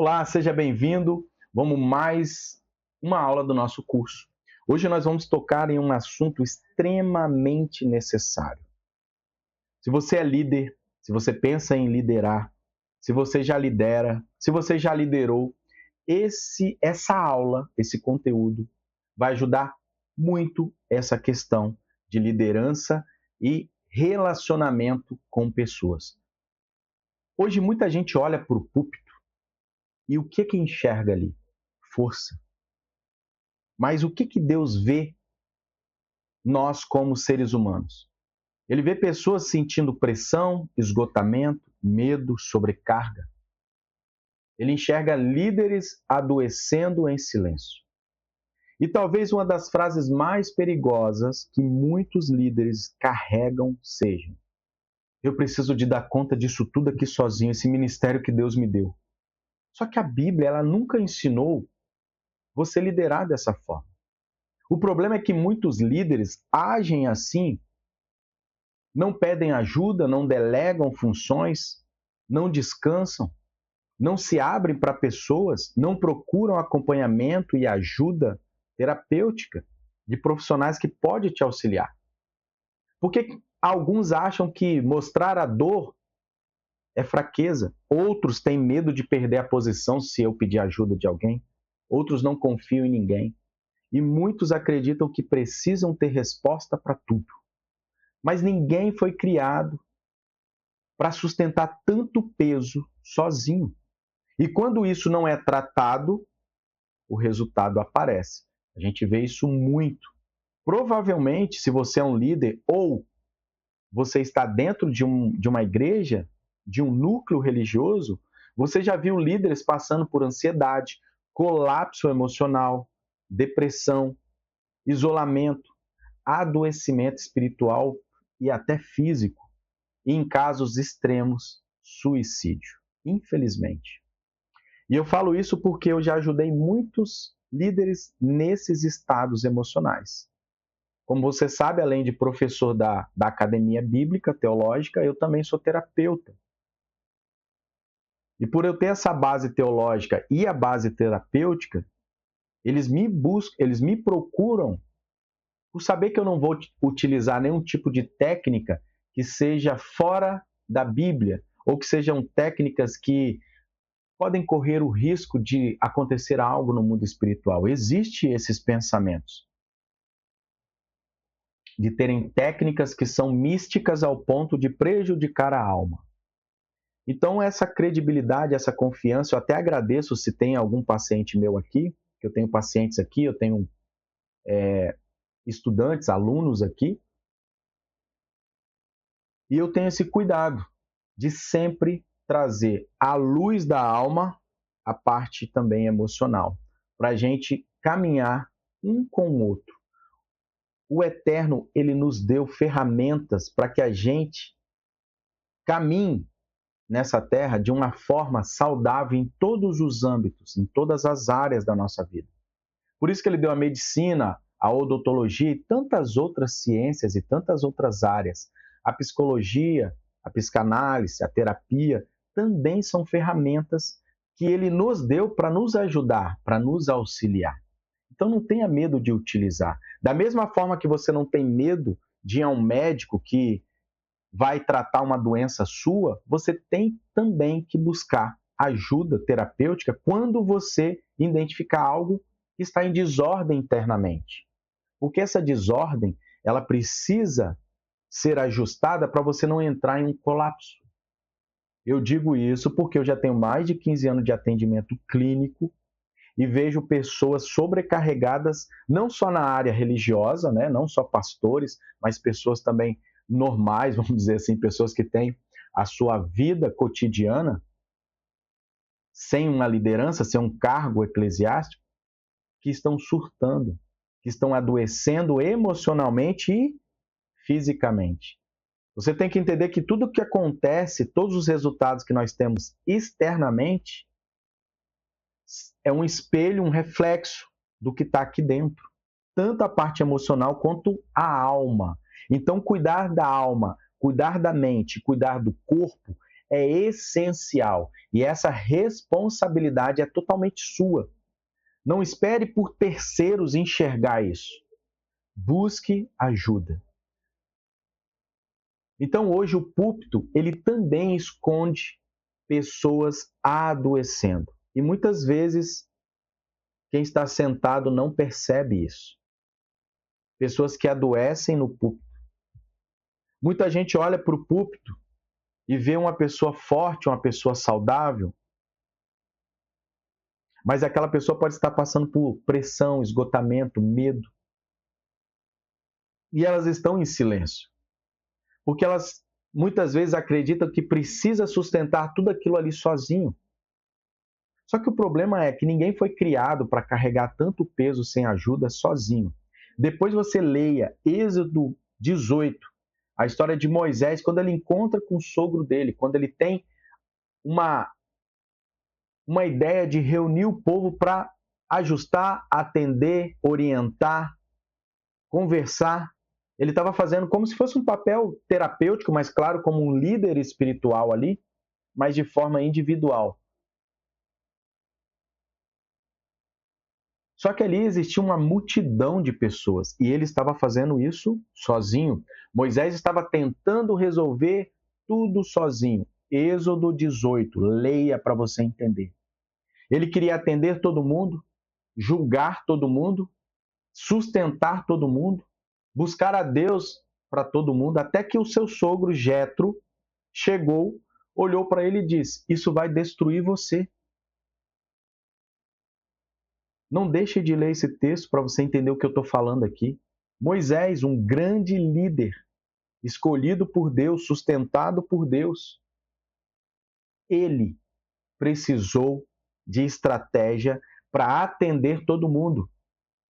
Olá, seja bem-vindo. Vamos mais uma aula do nosso curso. Hoje nós vamos tocar em um assunto extremamente necessário. Se você é líder, se você pensa em liderar, se você já lidera, se você já liderou, essa aula, esse conteúdo vai ajudar muito essa questão de liderança e relacionamento com pessoas. Hoje muita gente olha para o púlpito e o que enxerga ali? Força. Mas o que Deus vê nós como seres humanos? Ele vê pessoas sentindo pressão, esgotamento, medo, sobrecarga. Ele enxerga líderes adoecendo em silêncio. E talvez uma das frases mais perigosas que muitos líderes carregam seja: eu preciso de dar conta disso tudo aqui sozinho, esse ministério que Deus me deu. Só que a Bíblia, ela nunca ensinou você liderar dessa forma. O problema é que muitos líderes agem assim, não pedem ajuda, não delegam funções, não descansam, não se abrem para pessoas, não procuram acompanhamento e ajuda terapêutica de profissionais que podem te auxiliar. Porque alguns acham que mostrar a dor é fraqueza, outros têm medo de perder a posição se eu pedir ajuda de alguém, outros não confiam em ninguém. E muitos acreditam que precisam ter resposta para tudo. Mas ninguém foi criado para sustentar tanto peso sozinho. E quando isso não é tratado, o resultado aparece. A gente vê isso muito. Provavelmente, se você é um líder ou você está dentro de uma igreja, de um núcleo religioso, você já viu líderes passando por ansiedade, colapso emocional, depressão, isolamento, adoecimento espiritual e até físico, e em casos extremos, suicídio, infelizmente. E eu falo isso porque eu já ajudei muitos líderes nesses estados emocionais. Como você sabe, além de professor da Academia Bíblica Teológica, eu também sou terapeuta. E por eu ter essa base teológica e a base terapêutica, eles me procuram por saber que eu não vou utilizar nenhum tipo de técnica que seja fora da Bíblia, ou que sejam técnicas que podem correr o risco de acontecer algo no mundo espiritual. Existem esses pensamentos de terem técnicas que são místicas ao ponto de prejudicar a alma. Então, essa credibilidade, essa confiança, eu até agradeço se tem algum paciente meu aqui, que eu tenho pacientes aqui, eu tenho estudantes, alunos aqui, e eu tenho esse cuidado de sempre trazer à luz da alma a parte também emocional, para a gente caminhar um com o outro. O Eterno, ele nos deu ferramentas para que a gente caminhe nessa terra de uma forma saudável em todos os âmbitos, em todas as áreas da nossa vida. Por isso que ele deu a medicina, a odontologia e tantas outras ciências e tantas outras áreas. A psicologia, a psicanálise, a terapia também são ferramentas que ele nos deu para nos ajudar, para nos auxiliar. Então não tenha medo de utilizar. Da mesma forma que você não tem medo de ir a um médico que vai tratar uma doença sua, você tem também que buscar ajuda terapêutica quando você identificar algo que está em desordem internamente. Porque essa desordem, ela precisa ser ajustada para você não entrar em um colapso. Eu digo isso porque eu já tenho mais de 15 anos de atendimento clínico e vejo pessoas sobrecarregadas, não só na área religiosa, né? Não só pastores, mas pessoas também normais, vamos dizer assim, pessoas que têm a sua vida cotidiana sem uma liderança, sem um cargo eclesiástico, que estão surtando, que estão adoecendo emocionalmente e fisicamente. Você tem que entender que tudo o que acontece, todos os resultados que nós temos externamente, é um espelho, um reflexo do que está aqui dentro. Tanto a parte emocional quanto a alma. Então, cuidar da alma, cuidar da mente, cuidar do corpo é essencial e essa responsabilidade é totalmente sua. Não espere por terceiros enxergar isso. Busque ajuda. Então, hoje, o púlpito, ele também esconde pessoas adoecendo. E muitas vezes, quem está sentado não percebe isso. Pessoas que adoecem no púlpito. Muita gente olha para o púlpito e vê uma pessoa forte, uma pessoa saudável, mas aquela pessoa pode estar passando por pressão, esgotamento, medo. E elas estão em silêncio. Porque elas muitas vezes acreditam que precisa sustentar tudo aquilo ali sozinho. Só que o problema é que ninguém foi criado para carregar tanto peso sem ajuda sozinho. Depois você leia Êxodo 18, a história de Moisés, quando ele encontra com o sogro dele, quando ele tem uma ideia de reunir o povo para ajustar, atender, orientar, conversar. Ele estava fazendo como se fosse um papel terapêutico, mas claro, como um líder espiritual ali, mas de forma individual. Só que ali existia uma multidão de pessoas e ele estava fazendo isso sozinho. Moisés estava tentando resolver tudo sozinho. Êxodo 18, leia para você entender. Ele queria atender todo mundo, julgar todo mundo, sustentar todo mundo, buscar a Deus para todo mundo, até que o seu sogro Jetro chegou, olhou para ele e disse: "Isso vai destruir você". Não deixe de ler esse texto para você entender o que eu estou falando aqui. Moisés, um grande líder, escolhido por Deus, sustentado por Deus, ele precisou de estratégia para atender todo mundo.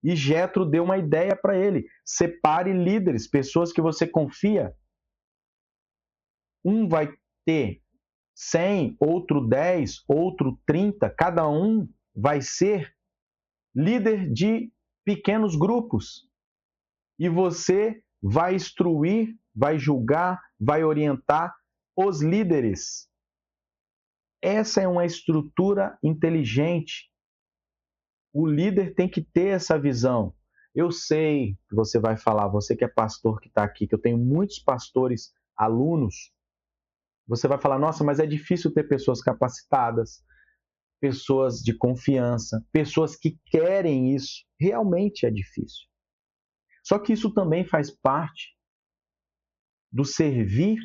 E Jetro deu uma ideia para ele: separe líderes, pessoas que você confia. Um vai ter 100, outro 10, outro 30, cada um vai ser líder de pequenos grupos. E você vai instruir, vai julgar, vai orientar os líderes. Essa é uma estrutura inteligente. O líder tem que ter essa visão. Eu sei que você vai falar, você que é pastor que está aqui, que eu tenho muitos pastores, alunos, você vai falar, nossa, mas é difícil ter pessoas capacitadas, pessoas de confiança, pessoas que querem isso. Realmente é difícil. Só que isso também faz parte do servir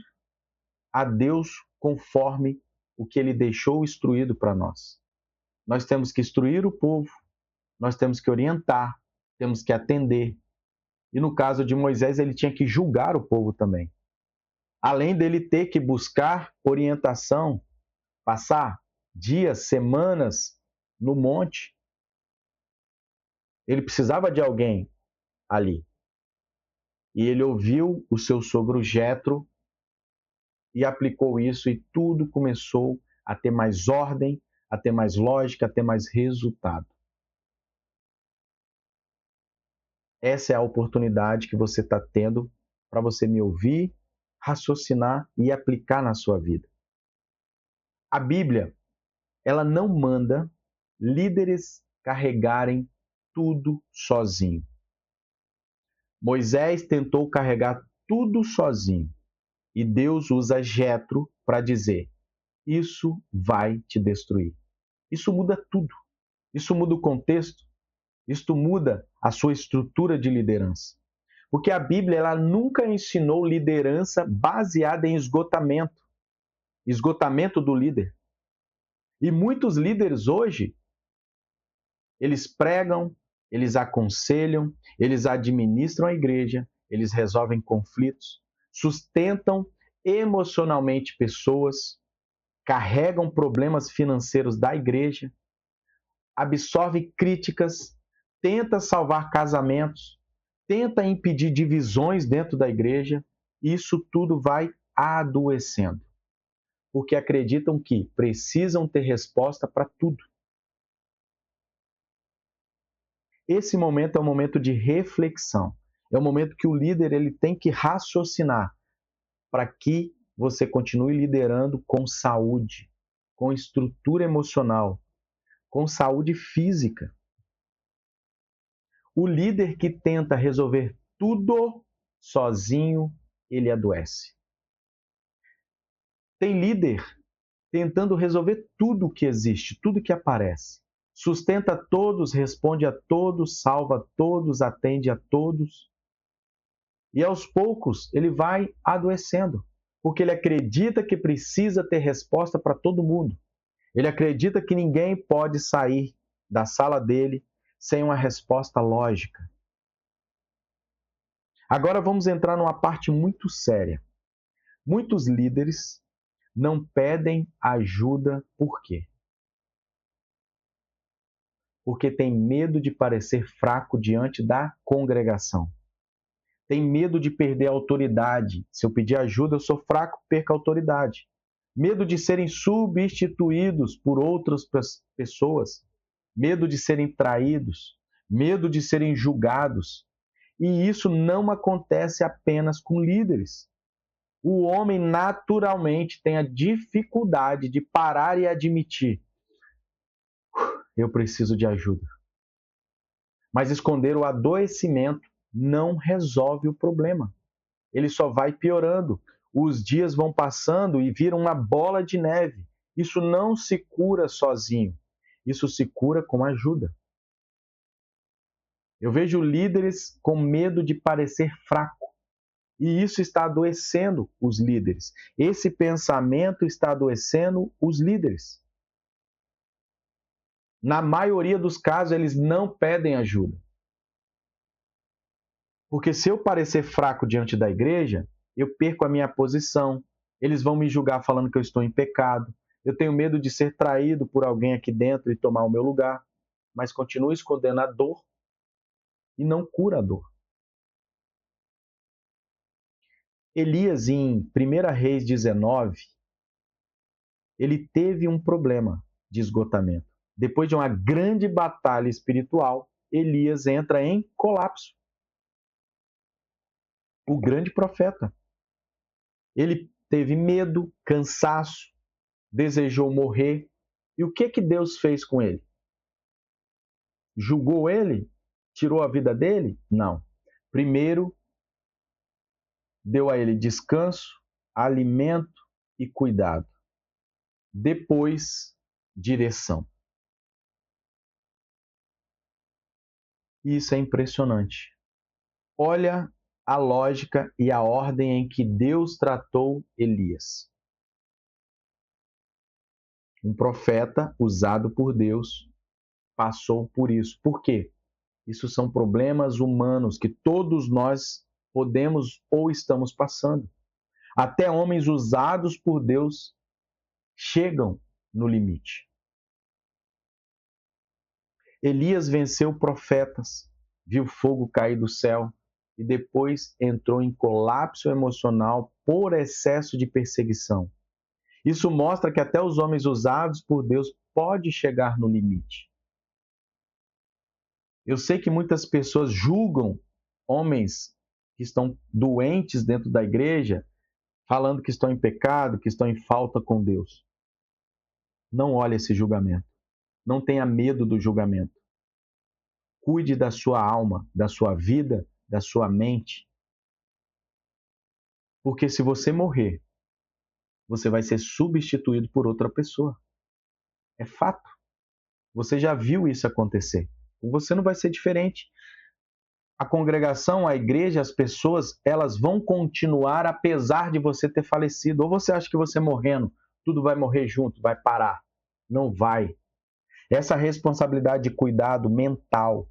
a Deus conforme o que ele deixou instruído para nós. Nós temos que instruir o povo, nós temos que orientar, temos que atender. E no caso de Moisés, ele tinha que julgar o povo também. Além dele ter que buscar orientação, passar dias, semanas no monte, ele precisava de alguém ali. E ele ouviu o seu sogro Jetro e aplicou isso e tudo começou a ter mais ordem, a ter mais lógica, a ter mais resultado. Essa é a oportunidade que você está tendo para você me ouvir, raciocinar e aplicar na sua vida. A Bíblia, ela não manda líderes carregarem tudo sozinho. Moisés tentou carregar tudo sozinho e Deus usa Jetro para dizer: isso vai te destruir. Isso muda tudo. Isso muda o contexto. Isso muda a sua estrutura de liderança. Porque a Bíblia ela nunca ensinou liderança baseada em esgotamento. Esgotamento do líder. E muitos líderes hoje, eles pregam, eles aconselham, eles administram a igreja, eles resolvem conflitos, sustentam emocionalmente pessoas, carregam problemas financeiros da igreja, absorve críticas, tenta salvar casamentos, tenta impedir divisões dentro da igreja. Isso tudo vai adoecendo, porque acreditam que precisam ter resposta para tudo. Esse momento é um momento de reflexão. É um momento que o líder ele tem que raciocinar para que você continue liderando com saúde, com estrutura emocional, com saúde física. O líder que tenta resolver tudo sozinho, ele adoece. Tem líder tentando resolver tudo que existe, tudo que aparece. Sustenta todos, responde a todos, salva todos, atende a todos. E aos poucos ele vai adoecendo, porque ele acredita que precisa ter resposta para todo mundo. Ele acredita que ninguém pode sair da sala dele sem uma resposta lógica. Agora vamos entrar numa parte muito séria. Muitos líderes não pedem ajuda por quê? Porque tem medo de parecer fraco diante da congregação. Tem medo de perder a autoridade. Se eu pedir ajuda, eu sou fraco, perco a autoridade. Medo de serem substituídos por outras pessoas. Medo de serem traídos. Medo de serem julgados. E isso não acontece apenas com líderes. O homem naturalmente tem a dificuldade de parar e admitir: eu preciso de ajuda. Mas esconder o adoecimento não resolve o problema. Ele só vai piorando. Os dias vão passando e viram uma bola de neve. Isso não se cura sozinho. Isso se cura com ajuda. Eu vejo líderes com medo de parecer fraco. E isso está adoecendo os líderes. Esse pensamento está adoecendo os líderes. Na maioria dos casos, eles não pedem ajuda. Porque se eu parecer fraco diante da igreja, eu perco a minha posição. Eles vão me julgar falando que eu estou em pecado. Eu tenho medo de ser traído por alguém aqui dentro e tomar o meu lugar. Mas continuo escondendo a dor e não cura a dor. Elias, em 1 Reis 19, ele teve um problema de esgotamento. Depois de uma grande batalha espiritual, Elias entra em colapso. O grande profeta. Ele teve medo, cansaço, desejou morrer. E o que Deus fez com ele? Julgou ele? Tirou a vida dele? Não. Primeiro, deu a ele descanso, alimento e cuidado. Depois, direção. Isso é impressionante. Olha a lógica e a ordem em que Deus tratou Elias. Um profeta usado por Deus passou por isso. Por quê? Isso são problemas humanos que todos nós podemos ou estamos passando. Até homens usados por Deus chegam no limite. Elias venceu profetas, viu fogo cair do céu e depois entrou em colapso emocional por excesso de perseguição. Isso mostra que até os homens usados por Deus podem chegar no limite. Eu sei que muitas pessoas julgam homens que estão doentes dentro da igreja, falando que estão em pecado, que estão em falta com Deus. Não olhe esse julgamento. Não tenha medo do julgamento. Cuide da sua alma, da sua vida, da sua mente. Porque se você morrer, você vai ser substituído por outra pessoa. É fato. Você já viu isso acontecer. Você não vai ser diferente. A congregação, a igreja, as pessoas, elas vão continuar apesar de você ter falecido. Ou você acha que você morrendo, tudo vai morrer junto, vai parar? Não vai. Essa responsabilidade de cuidado mental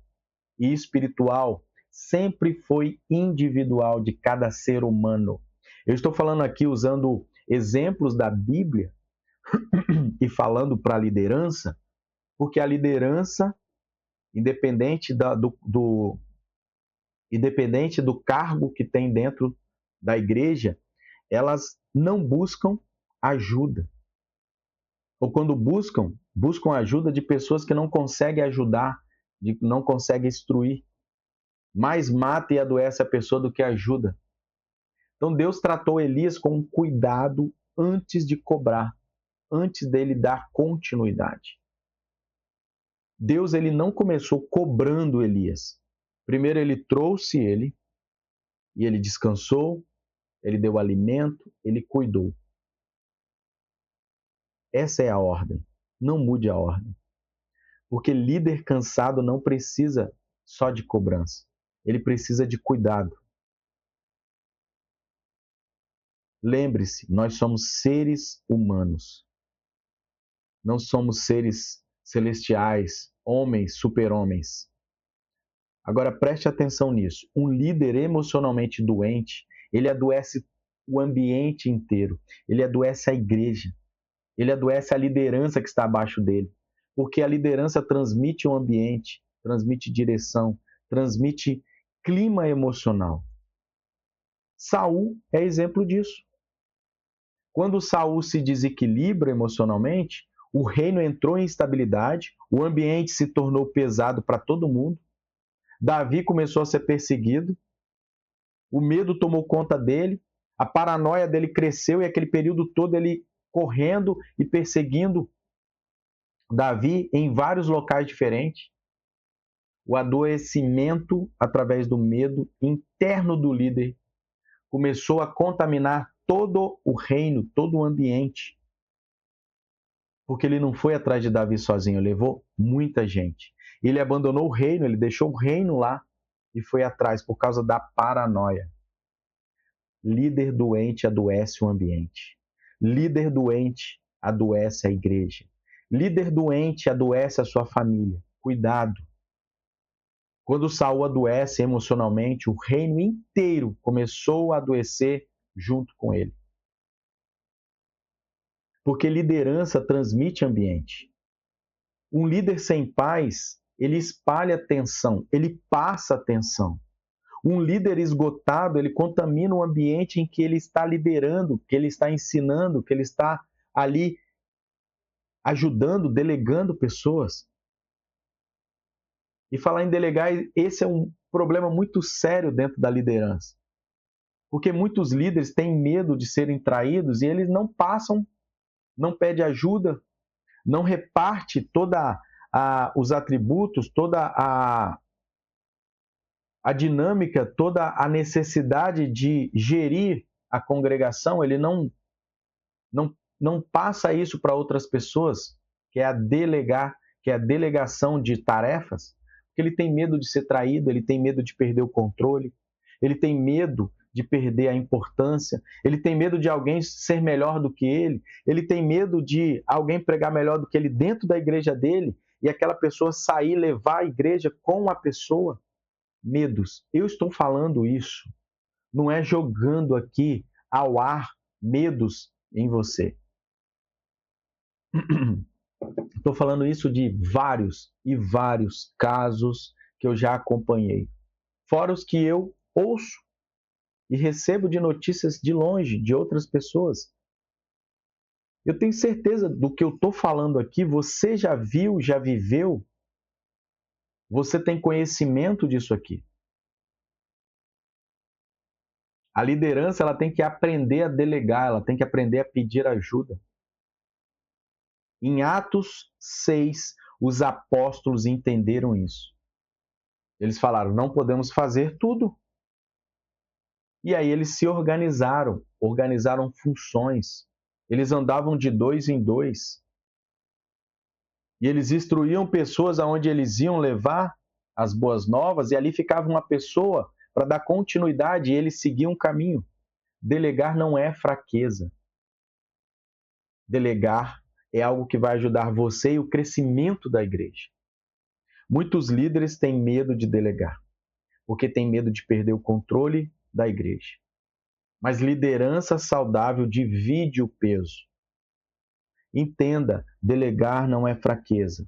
e espiritual sempre foi individual de cada ser humano. Eu estou falando aqui usando exemplos da Bíblia e falando para a liderança, porque a liderança, independente independente do cargo que tem dentro da igreja, elas não buscam ajuda. Ou quando buscam ajuda de pessoas que não conseguem ajudar, não conseguem instruir. Mais mata e adoece a pessoa do que ajuda. Então Deus tratou Elias com cuidado antes de cobrar, antes dele dar continuidade. Deus ele não começou cobrando Elias. Primeiro ele trouxe ele e ele descansou, ele deu alimento, ele cuidou. Essa é a ordem. Não mude a ordem. Porque líder cansado não precisa só de cobrança. Ele precisa de cuidado. Lembre-se, nós somos seres humanos. Não somos seres celestiais, homens, super-homens. Agora preste atenção nisso. Um líder emocionalmente doente, ele adoece o ambiente inteiro. Ele adoece a igreja. Ele adoece a liderança que está abaixo dele. Porque a liderança transmite um ambiente, transmite direção, transmite clima emocional. Saul é exemplo disso. Quando Saul se desequilibra emocionalmente, o reino entrou em instabilidade, o ambiente se tornou pesado para todo mundo, Davi começou a ser perseguido, o medo tomou conta dele, a paranoia dele cresceu e aquele período todo ele correndo e perseguindo Davi em vários locais diferentes. O adoecimento através do medo interno do líder começou a contaminar todo o reino, todo o ambiente. Porque ele não foi atrás de Davi sozinho, levou muita gente. Ele abandonou o reino, ele deixou o reino lá e foi atrás por causa da paranoia. Líder doente adoece o ambiente. Líder doente adoece a igreja. Líder doente adoece a sua família. Cuidado. Quando Saul adoece emocionalmente, o reino inteiro começou a adoecer junto com ele. Porque liderança transmite ambiente. Um líder sem paz, ele espalha tensão, ele passa tensão. Um líder esgotado, ele contamina o ambiente em que ele está liderando, que ele está ensinando, que ele está ali ajudando, delegando pessoas. E falar em delegar, esse é um problema muito sério dentro da liderança. Porque muitos líderes têm medo de serem traídos e eles não passam, não pedem ajuda, não reparte toda os atributos, toda a dinâmica, toda a necessidade de gerir a congregação, ele não passa isso para outras pessoas, que é a delegar, que é a delegação de tarefas, porque ele tem medo de ser traído, ele tem medo de perder o controle, ele tem medo de perder a importância, ele tem medo de alguém ser melhor do que ele tem medo de alguém pregar melhor do que ele dentro da igreja dele e aquela pessoa sair, levar a igreja com a pessoa. Medos. Eu estou falando isso, não é jogando aqui ao ar medos em você. Estou falando isso de vários e vários casos que eu já acompanhei. Fora os que eu ouço e recebo de notícias de longe, de outras pessoas. Eu tenho certeza do que eu estou falando aqui, você já viu, já viveu, você tem conhecimento disso aqui. A liderança ela tem que aprender a delegar, ela tem que aprender a pedir ajuda. Em Atos 6, os apóstolos entenderam isso. Eles falaram, não podemos fazer tudo. E aí eles se organizaram, organizaram funções. Eles andavam de 2 em 2. E eles instruíam pessoas aonde eles iam levar as boas novas, e ali ficava uma pessoa para dar continuidade e eles seguiam um caminho. Delegar não é fraqueza. Delegar é algo que vai ajudar você e o crescimento da igreja. Muitos líderes têm medo de delegar, porque têm medo de perder o controle da igreja. Mas liderança saudável divide o peso. Entenda, delegar não é fraqueza.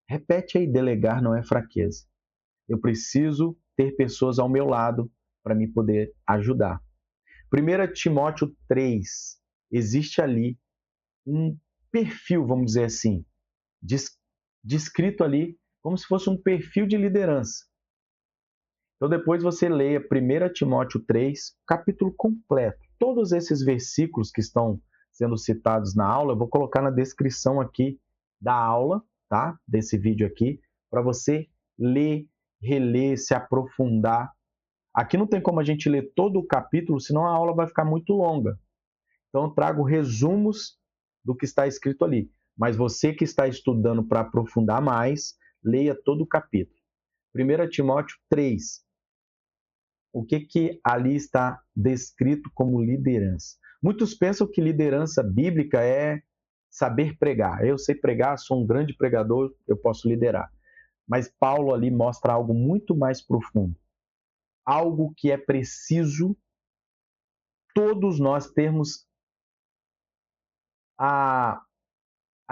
Repete aí, delegar não é fraqueza. Eu preciso ter pessoas ao meu lado para me poder ajudar. 1 Timóteo 3, existe ali um perfil, vamos dizer assim, descrito ali como se fosse um perfil de liderança. Então depois você leia 1 Timóteo 3, capítulo completo. Todos esses versículos que estão sendo citados na aula, eu vou colocar na descrição aqui da aula, tá? Desse vídeo aqui, para você ler, reler, se aprofundar. Aqui não tem como a gente ler todo o capítulo, senão a aula vai ficar muito longa. Então eu trago resumos do que está escrito ali. Mas você que está estudando para aprofundar mais, leia todo o capítulo. 1 Timóteo 3. O que ali está descrito como liderança? Muitos pensam que liderança bíblica é saber pregar. Eu sei pregar, sou um grande pregador, eu posso liderar. Mas Paulo ali mostra algo muito mais profundo. Algo que é preciso todos nós termos a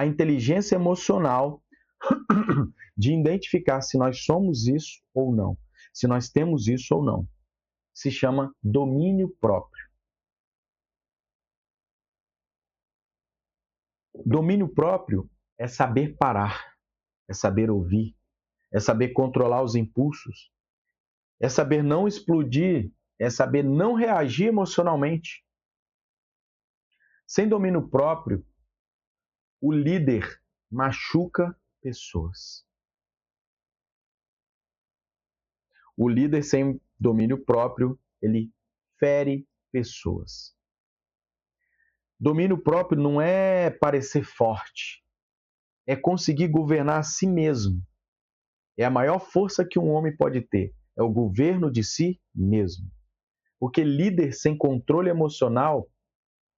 inteligência emocional de identificar se nós somos isso ou não, se nós temos isso ou não. Se chama domínio próprio. Domínio próprio é saber parar, é saber ouvir, é saber controlar os impulsos, é saber não explodir, é saber não reagir emocionalmente. Sem domínio próprio, o líder machuca pessoas. O líder sem domínio próprio, ele fere pessoas. Domínio próprio não é parecer forte, é conseguir governar a si mesmo. É a maior força que um homem pode ter, é o governo de si mesmo. Porque líder sem controle emocional,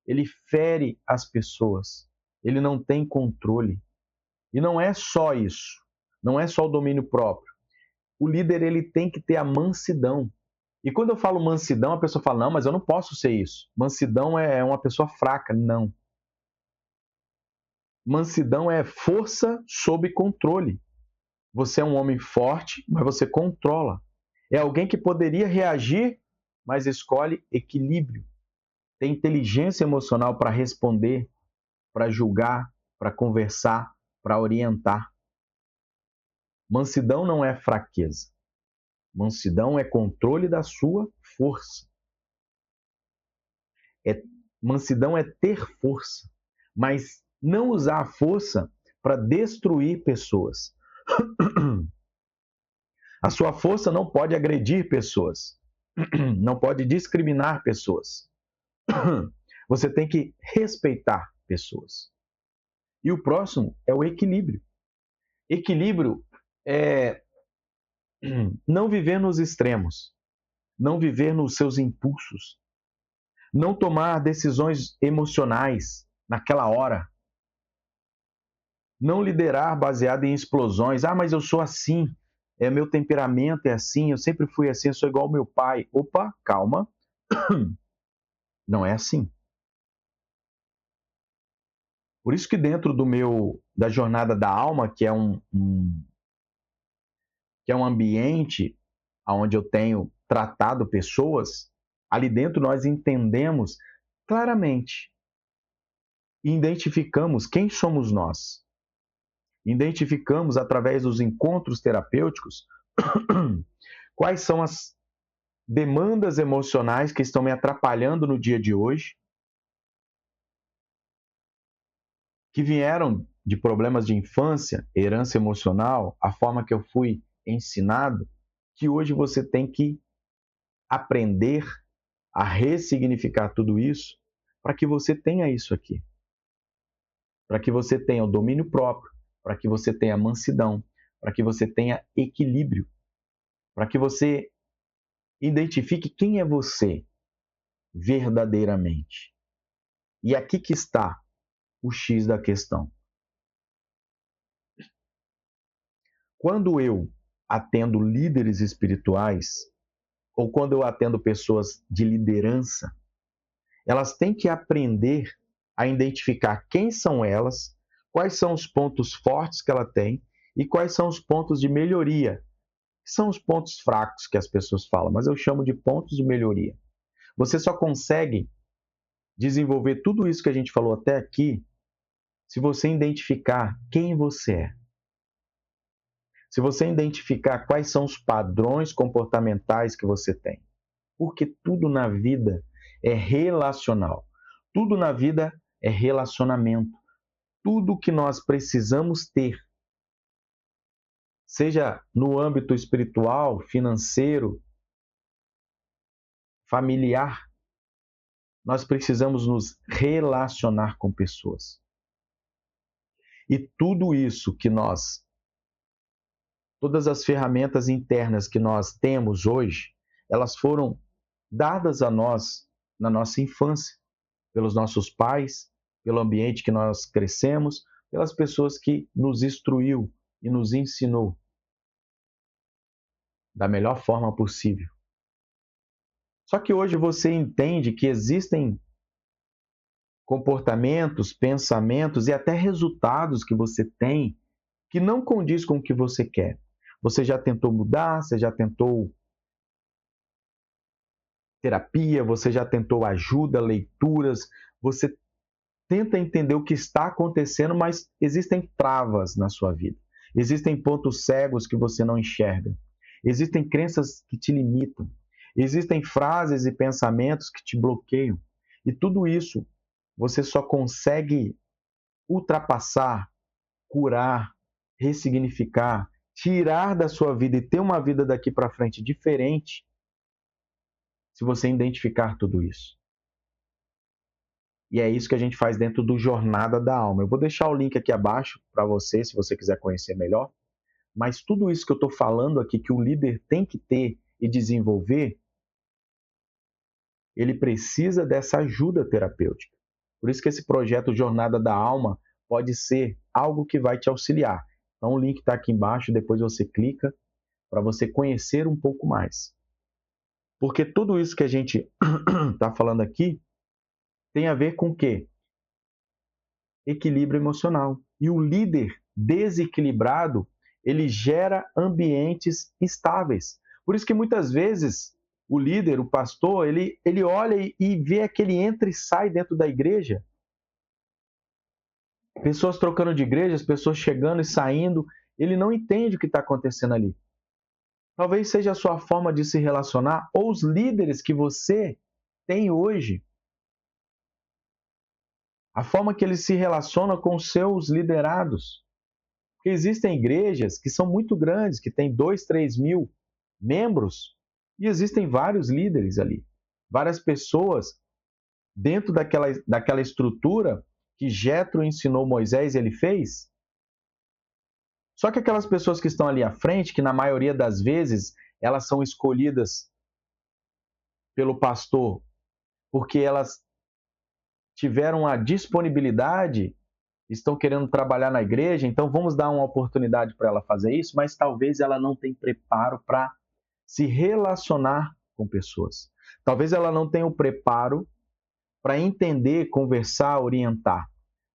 ele fere as pessoas, ele não tem controle. E não é só isso, não é só o domínio próprio. O líder ele tem que ter a mansidão. E quando eu falo mansidão, a pessoa fala, não, mas eu não posso ser isso. Mansidão é uma pessoa fraca. Não. Mansidão é força sob controle. Você é um homem forte, mas você controla. É alguém que poderia reagir, mas escolhe equilíbrio. Tem inteligência emocional para responder, para julgar, para conversar, para orientar. Mansidão não é fraqueza. Mansidão é controle da sua força. Mansidão é ter força, mas não usar a força para destruir pessoas. A sua força não pode agredir pessoas, não pode discriminar pessoas. Você tem que respeitar pessoas. E o próximo é o equilíbrio. Equilíbrio é não viver nos extremos, não viver nos seus impulsos, não tomar decisões emocionais naquela hora, não liderar baseado em explosões. Ah, mas eu sou assim, meu temperamento é assim, eu sempre fui assim, eu sou igual ao meu pai. Opa, calma, não é assim. Por isso que dentro da jornada da alma, que é que é um ambiente onde eu tenho tratado pessoas, ali dentro nós entendemos claramente e identificamos quem somos nós. Identificamos através dos encontros terapêuticos quais são as demandas emocionais que estão me atrapalhando no dia de hoje, que vieram de problemas de infância, herança emocional, a forma que eu fui ensinado, que hoje você tem que aprender a ressignificar tudo isso para que você tenha isso aqui. Para que você tenha o domínio próprio, para que você tenha mansidão, para que você tenha equilíbrio, para que você identifique quem é você verdadeiramente. E aqui que está o X da questão. Quando eu atendo líderes espirituais, ou quando eu atendo pessoas de liderança, elas têm que aprender a identificar quem são elas, quais são os pontos fortes que ela tem e quais são os pontos de melhoria, que são os pontos fracos que as pessoas falam, mas eu chamo de pontos de melhoria. Você só consegue desenvolver tudo isso que a gente falou até aqui se você identificar quem você é. se você identificar quais são os padrões comportamentais que você tem. Porque tudo na vida é relacional. Tudo na vida é relacionamento. Tudo que nós precisamos ter, seja no âmbito espiritual, financeiro, familiar, nós precisamos nos relacionar com pessoas. E tudo isso que todas as ferramentas internas que nós temos hoje, elas foram dadas a nós na nossa infância, pelos nossos pais, pelo ambiente que nós crescemos, pelas pessoas que nos instruiu e nos ensinou da melhor forma possível. Só que hoje você entende que existem comportamentos, pensamentos e até resultados que você tem que não condiz com o que você quer. Você já tentou mudar, você já tentou terapia, você já tentou ajuda, leituras, você tenta entender o que está acontecendo, mas existem travas na sua vida. Existem pontos cegos que você não enxerga. Existem crenças que te limitam. Existem frases e pensamentos que te bloqueiam. E tudo isso você só consegue ultrapassar, curar, ressignificar, tirar da sua vida e ter uma vida daqui para frente diferente se você identificar tudo isso. E é isso que a gente faz dentro do Jornada da Alma. Eu vou deixar o link aqui abaixo para você, se você quiser conhecer melhor. Mas tudo isso que eu estou falando aqui, que o líder tem que ter e desenvolver, ele precisa dessa ajuda terapêutica. Por isso que esse projeto Jornada da Alma pode ser algo que vai te auxiliar. Então o link está aqui embaixo, depois você clica para você conhecer um pouco mais. Porque tudo isso que a gente está falando aqui tem a ver com o quê? Equilíbrio emocional. E o líder desequilibrado, ele gera ambientes instáveis. Por isso que muitas vezes o líder, o pastor, ele olha e vê aquele entra e sai dentro da igreja. Pessoas trocando de igreja, as pessoas chegando e saindo. Ele não entende o que está acontecendo ali. Talvez seja a sua forma de se relacionar ou os líderes que você tem hoje. A forma que eles se relacionam com os seus liderados. Porque existem igrejas que são muito grandes, que têm 2, 3 mil membros, e existem vários líderes ali. Várias pessoas dentro daquela estrutura que Jetro ensinou Moisés e ele fez. Só que aquelas pessoas que estão ali à frente, que na maioria das vezes elas são escolhidas pelo pastor porque elas tiveram a disponibilidade, estão querendo trabalhar na igreja, então vamos dar uma oportunidade para ela fazer isso, mas talvez ela não tenha preparo para se relacionar com pessoas. Talvez ela não tenha o preparo para entender, conversar, orientar.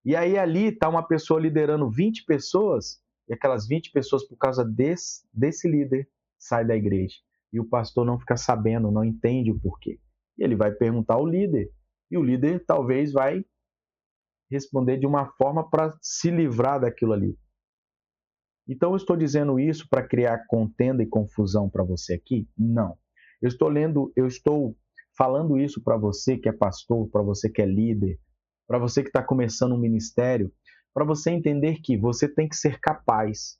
E aí ali está uma pessoa liderando 20 pessoas, e aquelas 20 pessoas, por causa desse líder, saem da igreja. E o pastor não fica sabendo, não entende o porquê. E ele vai perguntar ao líder. E o líder talvez vai responder de uma forma para se livrar daquilo ali. Então eu estou dizendo isso para criar contenda e confusão para você aqui? Não. Eu estou falando isso para você que é pastor, para você que é líder, para você que está começando um ministério, para você entender que você tem que ser capaz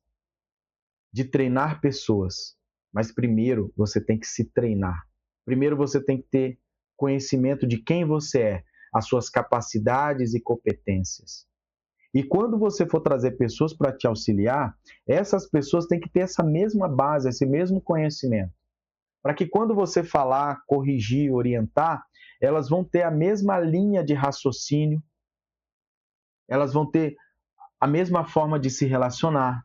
de treinar pessoas, mas primeiro você tem que se treinar. Primeiro você tem que ter conhecimento de quem você é, as suas capacidades e competências. E quando você for trazer pessoas para te auxiliar, essas pessoas têm que ter essa mesma base, esse mesmo conhecimento. Para que quando você falar, corrigir, orientar, elas vão ter a mesma linha de raciocínio, elas vão ter a mesma forma de se relacionar.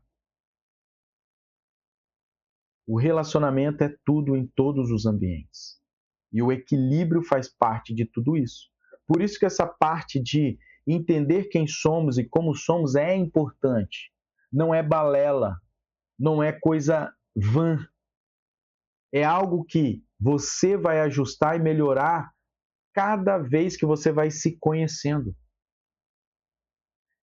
O relacionamento é tudo em todos os ambientes. E o equilíbrio faz parte de tudo isso. Por isso que essa parte de entender quem somos e como somos é importante. Não é balela, não é coisa vã. É algo que você vai ajustar e melhorar cada vez que você vai se conhecendo.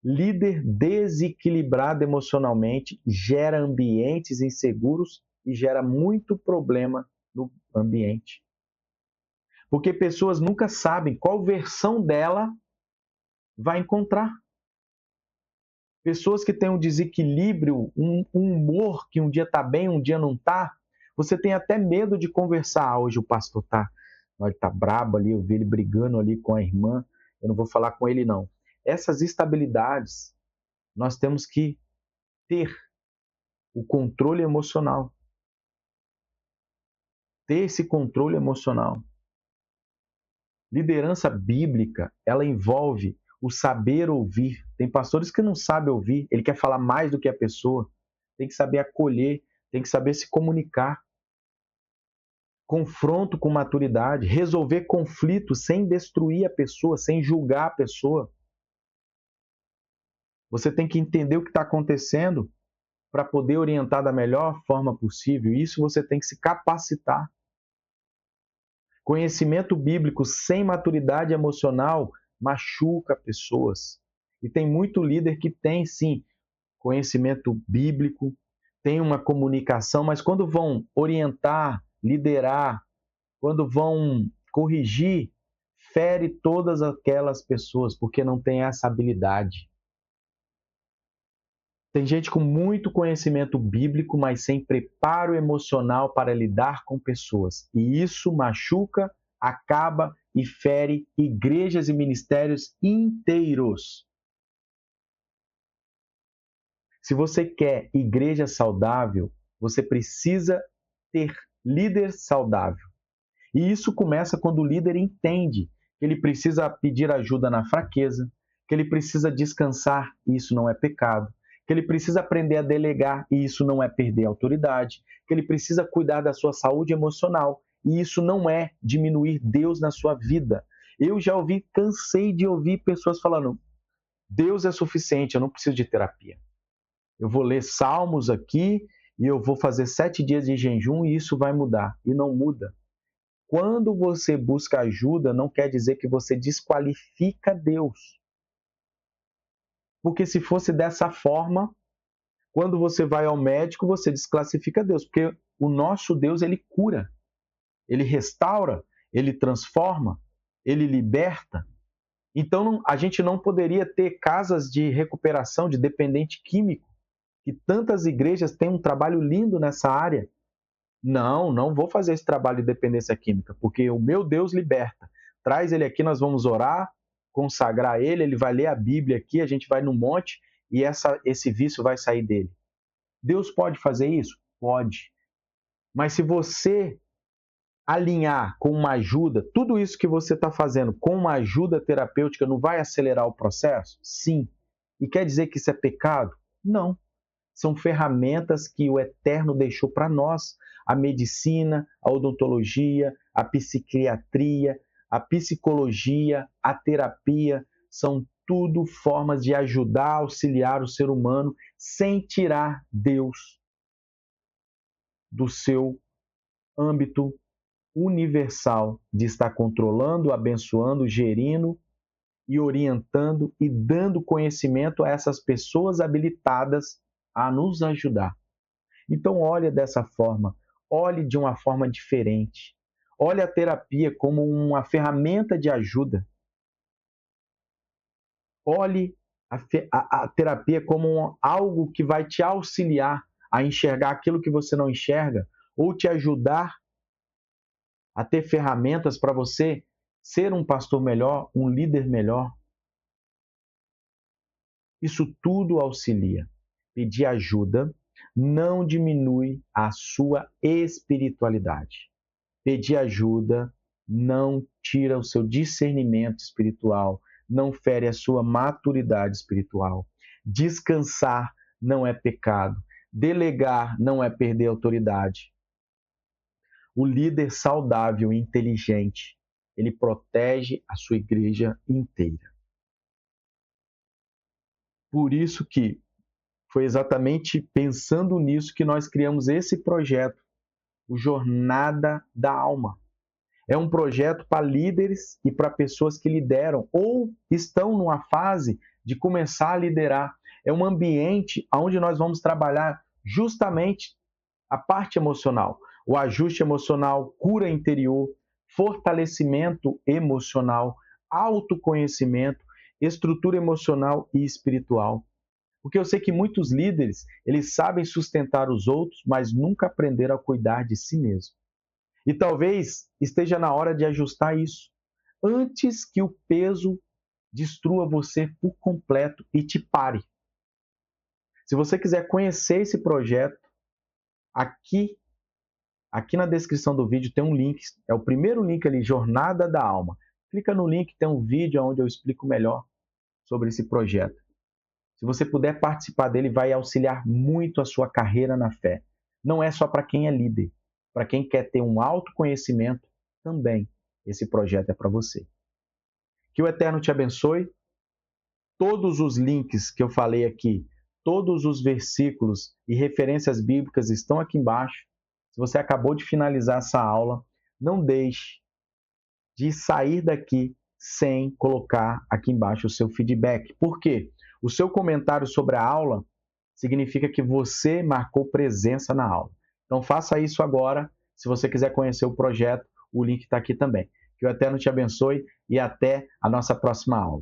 Líder desequilibrado emocionalmente gera ambientes inseguros e gera muito problema no ambiente. Porque pessoas nunca sabem qual versão dela vai encontrar. Pessoas que têm um desequilíbrio, um humor que um dia está bem, um dia não está, você tem até medo de conversar. Ah, hoje o pastor ele tá brabo ali, eu vi ele brigando ali com a irmã, eu não vou falar com ele não. Essas estabilidades, nós temos que ter o controle emocional. Ter esse controle emocional. Liderança bíblica, ela envolve o saber ouvir. Tem pastores que não sabem ouvir, ele quer falar mais do que a pessoa. Tem que saber acolher, tem que saber se comunicar. Confronto com maturidade, resolver conflitos sem destruir a pessoa, sem julgar a pessoa. Você tem que entender o que está acontecendo para poder orientar da melhor forma possível. Isso você tem que se capacitar. Conhecimento bíblico sem maturidade emocional machuca pessoas. E tem muito líder que tem, sim, conhecimento bíblico, tem uma comunicação, mas quando vão orientar, liderar, quando vão corrigir, fere todas aquelas pessoas, porque não tem essa habilidade. Tem gente com muito conhecimento bíblico, mas sem preparo emocional para lidar com pessoas. E isso machuca, acaba e fere igrejas e ministérios inteiros. Se você quer igreja saudável, você precisa ter líder saudável. E isso começa quando o líder entende que ele precisa pedir ajuda na fraqueza, que ele precisa descansar, e isso não é pecado, que ele precisa aprender a delegar, e isso não é perder a autoridade, que ele precisa cuidar da sua saúde emocional, e isso não é diminuir Deus na sua vida. Eu já cansei de ouvir pessoas falando: Deus é suficiente, eu não preciso de terapia. Eu vou ler salmos aqui e eu vou fazer 7 dias de jejum e isso vai mudar. E não muda. Quando você busca ajuda, não quer dizer que você desqualifica Deus. Porque se fosse dessa forma, quando você vai ao médico, você desclassifica Deus. Porque o nosso Deus, ele cura, ele restaura, ele transforma, ele liberta. Então, a gente não poderia ter casas de recuperação de dependente químico, que tantas igrejas têm um trabalho lindo nessa área. Não, não vou fazer esse trabalho de dependência química, porque o meu Deus liberta. Traz ele aqui, nós vamos orar, consagrar ele, ele vai ler a Bíblia aqui, a gente vai no monte e esse vício vai sair dele. Deus pode fazer isso? Pode. Mas se você alinhar com uma ajuda, tudo isso que você está fazendo com uma ajuda terapêutica não vai acelerar o processo? Sim. E quer dizer que isso é pecado? Não. São ferramentas que o Eterno deixou para nós. A medicina, a odontologia, a psiquiatria, a psicologia, a terapia, são tudo formas de ajudar, auxiliar o ser humano sem tirar Deus do seu âmbito universal de estar controlando, abençoando, gerindo e orientando e dando conhecimento a essas pessoas habilitadas a nos ajudar. Então, olhe dessa forma, olhe de uma forma diferente. Olhe a terapia como uma ferramenta de ajuda. Olhe a terapia como algo que vai te auxiliar a enxergar aquilo que você não enxerga ou te ajudar a ter ferramentas para você ser um pastor melhor, um líder melhor. Isso tudo auxilia. Pedir ajuda não diminui a sua espiritualidade. Pedir ajuda não tira o seu discernimento espiritual, não fere a sua maturidade espiritual. Descansar não é pecado. Delegar não é perder autoridade. O líder saudável e inteligente, ele protege a sua igreja inteira. Por isso que foi exatamente pensando nisso que nós criamos esse projeto, o Jornada da Alma. É um projeto para líderes e para pessoas que lideram ou estão numa fase de começar a liderar. É um ambiente onde nós vamos trabalhar justamente a parte emocional, o ajuste emocional, cura interior, fortalecimento emocional, autoconhecimento, estrutura emocional e espiritual. Porque eu sei que muitos líderes, eles sabem sustentar os outros, mas nunca aprenderam a cuidar de si mesmo. E talvez esteja na hora de ajustar isso, antes que o peso destrua você por completo e te pare. Se você quiser conhecer esse projeto, aqui na descrição do vídeo tem um link, é o primeiro link ali, Jornada da Alma. Clica no link, tem um vídeo onde eu explico melhor sobre esse projeto. Se você puder participar dele, vai auxiliar muito a sua carreira na fé. Não é só para quem é líder, para quem quer ter um autoconhecimento também. Esse projeto é para você. Que o Eterno te abençoe. Todos os links que eu falei aqui, todos os versículos e referências bíblicas estão aqui embaixo. Se você acabou de finalizar essa aula, não deixe de sair daqui sem colocar aqui embaixo o seu feedback. Por quê? O seu comentário sobre a aula significa que você marcou presença na aula. Então faça isso agora. Se você quiser conhecer o projeto, o link está aqui também. Que o Eterno te abençoe e até a nossa próxima aula.